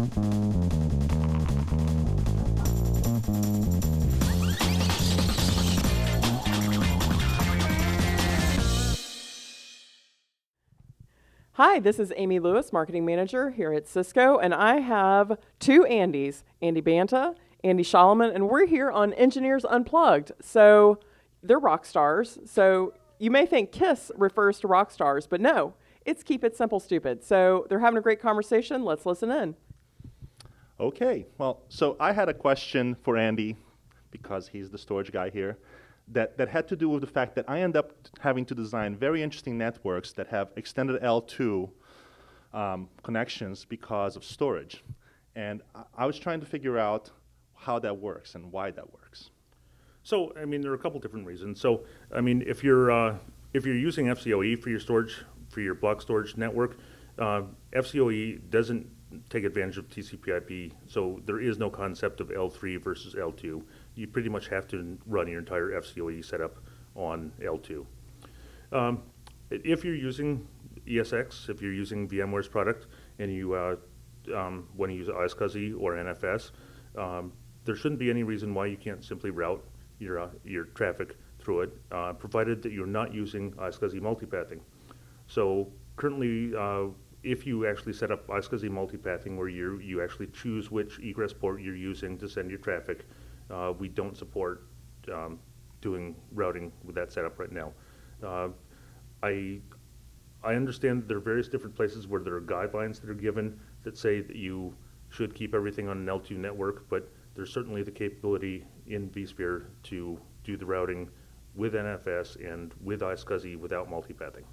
Hi, this is Amy Lewis, Marketing Manager here at Cisco, and I have two Andys, Andy Banta, Andy Sholomon, and we're here on Engineers Unplugged. So they're rock stars. So you may think KISS refers to rock stars, but no, it's Keep It Simple Stupid. So they're having a great conversation. Let's listen in. Okay, well, so I had a question for Andy, because he's the storage guy here, that had to do with the fact that I end up having to design very interesting networks that have extended L2 connections because of storage. And I was trying to figure out how that works and why that works. So, I mean, there are a couple different reasons. So, I mean, if you're using FCOE for your storage, for your block storage network, FCOE doesn't take advantage of TCP/IP, so there is no concept of L3 versus L2. You pretty much have to run your entire FCOE setup on L2. If you're using ESX, if you're using VMware's product, and you want to use iSCSI or NFS, there shouldn't be any reason why you can't simply route your traffic through it, provided that you're not using iSCSI multipathing. So currently, if you actually set up iSCSI multipathing where you actually choose which egress port you're using to send your traffic, we don't support doing routing with that setup right now. I understand that there are various different places where there are guidelines that are given that say that you should keep everything on an L2 network, but there's certainly the capability in vSphere to do the routing with NFS and with iSCSI without multipathing.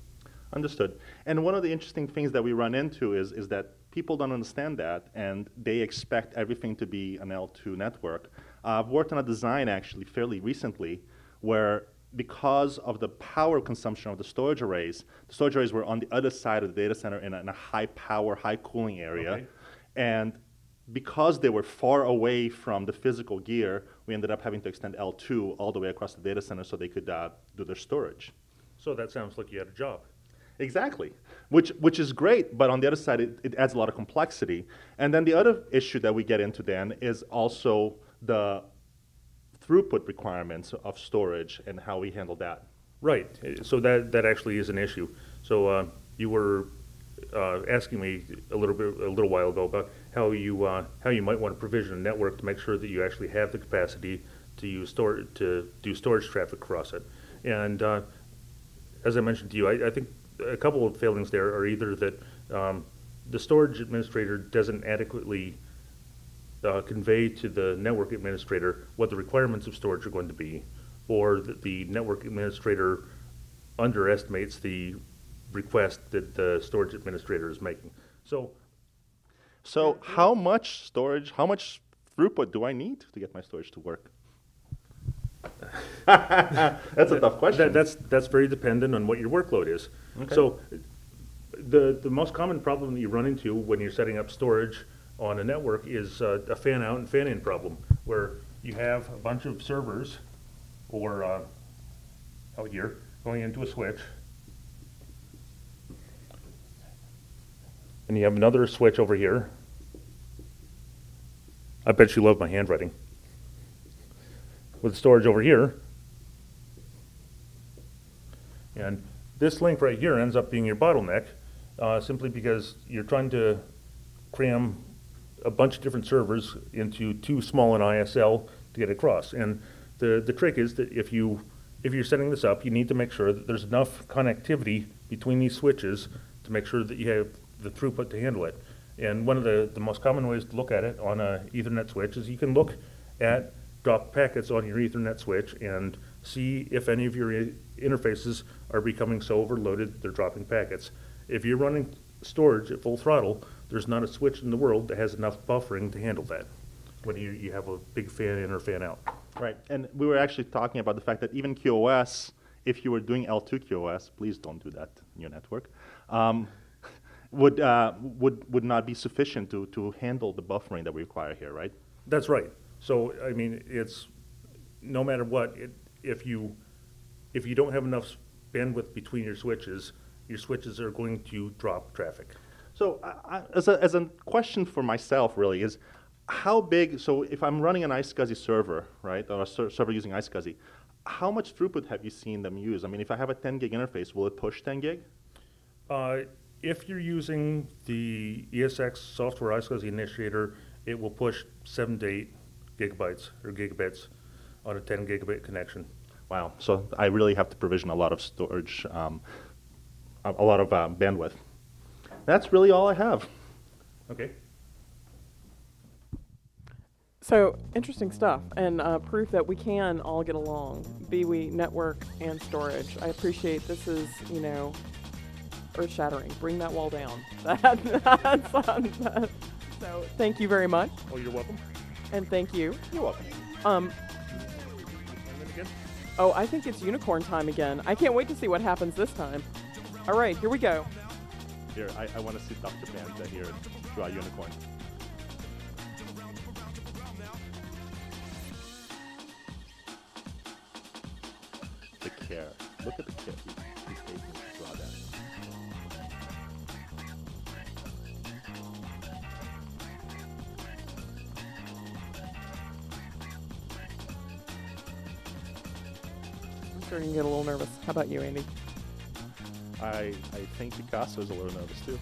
Understood. And one of the interesting things that we run into is that people don't understand that, and they expect everything to be an L2 network. I've worked on a design actually fairly recently where, because of the power consumption of the storage arrays were on the other side of the data center in a high power, high cooling area. Okay. And because they were far away from the physical gear, we ended up having to extend L2 all the way across the data center so they could do their storage. So that sounds like you had a job. Exactly, which is great, but on the other side, it adds a lot of complexity. And then the other issue that we get into then is also the throughput requirements of storage and how we handle that. Right, so that actually is an issue. So you were asking me a little while ago about how you might want to provision a network to make sure that you actually have the capacity to do storage traffic across it. And as I mentioned to you, I think a couple of failings there are either that the storage administrator doesn't adequately convey to the network administrator what the requirements of storage are going to be, or that the network administrator underestimates the request that the storage administrator is making. So how much storage, how much throughput do I need to get my storage to work? That's a tough question. That's very dependent on what your workload is. Okay. So the most common problem that you run into when you're setting up storage on a network is a fan out and fan in problem, where you have a bunch of servers or out here going into a switch, and you have another switch over here. I bet you love my handwriting. With storage over here, and this link right here ends up being your bottleneck, simply because you're trying to cram a bunch of different servers into too small an ISL to get across. And the trick is that if you're setting this up, you need to make sure that there's enough connectivity between these switches to make sure that you have the throughput to handle it. And one of the most common ways to look at it on a Ethernet switch is you can look at drop packets on your Ethernet switch and see if any of your interfaces are becoming so overloaded that they're dropping packets. If you're running storage at full throttle, there's not a switch in the world that has enough buffering to handle that when you have a big fan in or fan out. Right, and we were actually talking about the fact that even QoS, if you were doing L2 QoS, please don't do that in your network, would not be sufficient to handle the buffering that we require here, right? That's right. So, I mean, it's no matter what, if you don't have enough bandwidth between your switches are going to drop traffic. So as a question for myself, really, is how big, so if I'm running an iSCSI server, right, or a server using iSCSI, how much throughput have you seen them use? I mean, if I have a 10 gig interface, will it push 10 gig? If you're using the ESX software iSCSI initiator, it will push 7 to 8 gigabytes or gigabits on a 10 gigabit connection. Wow, so I really have to provision a lot of storage, a lot of bandwidth. That's really all I have. Okay. So interesting stuff, and proof that we can all get along, be we network and storage. I appreciate this is, earth-shattering. Bring that wall down. So thank you very much. Oh, you're welcome. And thank you. You're welcome. Again? Oh, I think it's unicorn time again. I can't wait to see what happens this time. All right, here we go. Here, I want to see Dr. Banta here draw a unicorn. The care. Look at the care he's taking to draw that. I'm starting to get a little nervous. How about you, Andy? I think Picasso's a little nervous too.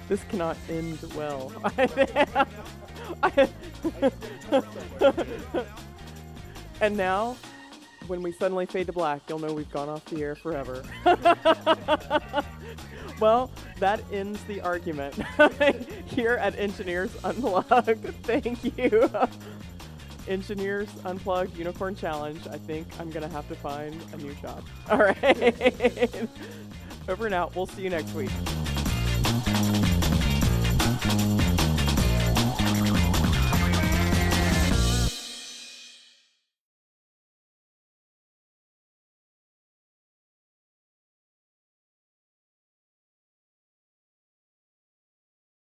This cannot end well. And now, when we suddenly fade to black, you'll know we've gone off the air forever. Well, that ends the argument here at Engineers Unplugged. Thank you. Engineers Unplugged Unicorn Challenge. I think I'm going to have to find a new job. All right. Over and out. We'll see you next week.